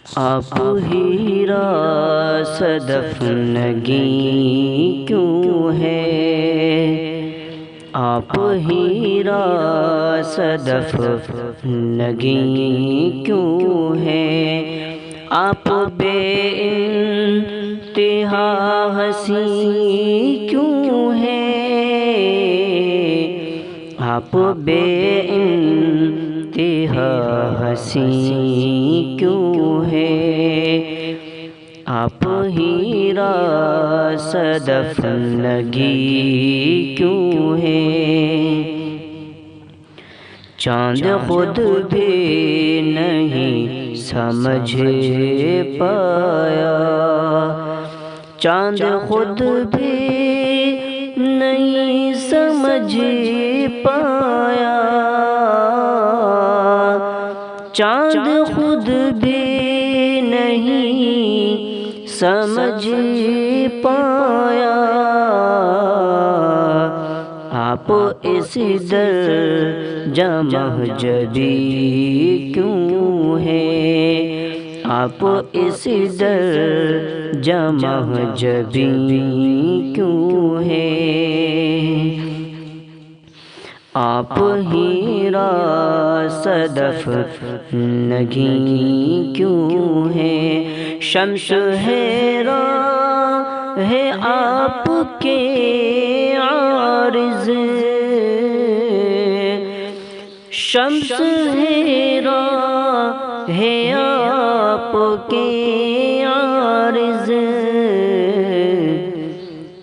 آپ ہیرا صدف نگیں کیوں ہے، آپ ہیرا صدف نگیں کیوں ہے، آپ بے انتہا حسین کیوں ہے، آپ بے انتہا حسین کیوں ہے، آپ ہیرا صدف نگیں کیوں ہے، چاند خود بھی نہیں سمجھ پایا، چاند خود بھی نہیں سمجھ پایا، چاند خود بھی نہیں سمجھ پایا، آپ اس درجہ مہجبی کیوں ہے، آپ اس درجہ مہجبی کیوں ہے، آپ ہیرا صدف نگیں کیوں ہے، شمس حیرا ہے آپ کے عارض، شمس حیرا ہے آپ کے عارض،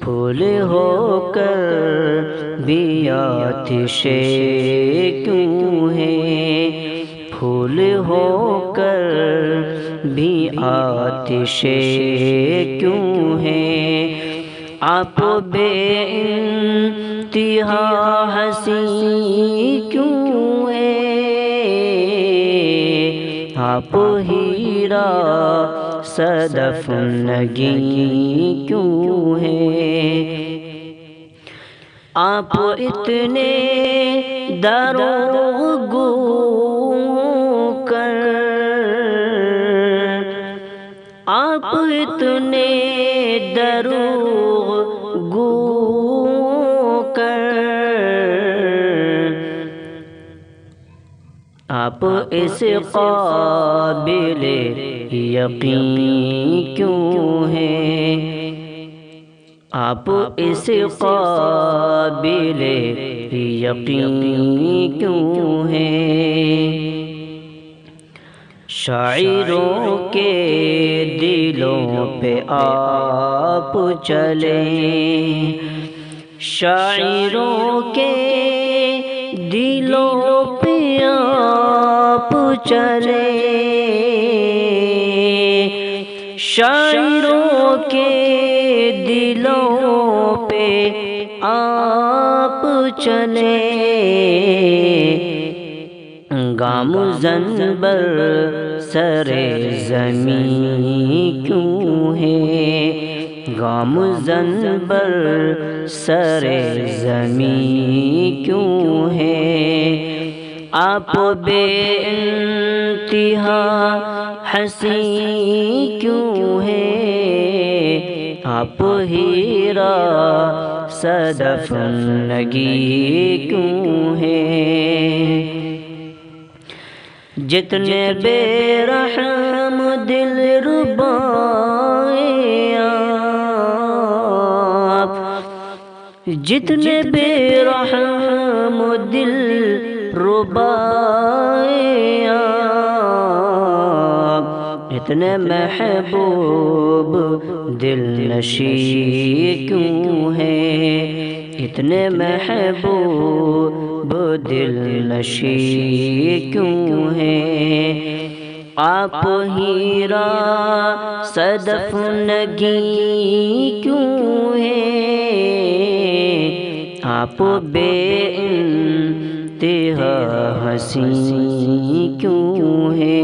پھول ہو کر بھی آتش کیوں ہے، پھول ہو کر بھی آتش کیوں ہے، آپ بے انتہا حسین کیوں ہے، آپ ہیرا صدف نگیں کیوں ہے، آپ اتنے دروغ گو کر، آپ اتنے دروغ گو کر، آپ اس قابل یقین کیوں ہیں، آپ اس قابل یقین کیوں ہیں، شاعروں کے دلوں پہ آپ چلیں، شاعروں کے دلوں پہ آپ چلیں، شاعروں کے دلوں پہ آپ چلیں، گام زن بر سر زمین کیوں ہے، گام زن بر سر زمین کیوں ہے، آپ بے انتہا حسین کیوں ہے، آپ ہیرا صدف نگیں کیوں ہے، جتنے بے رحم دل ربا آپ، جتنے بے رحم دل ربا آپ، اتنے محبوب دل نشیں کیوں ہے، اتنے محبوب دل نشیں کیوں ہے، آپ ہیرا صدف نگیں کیوں ہے، آپ بے انتہا حسین کیوں ہے۔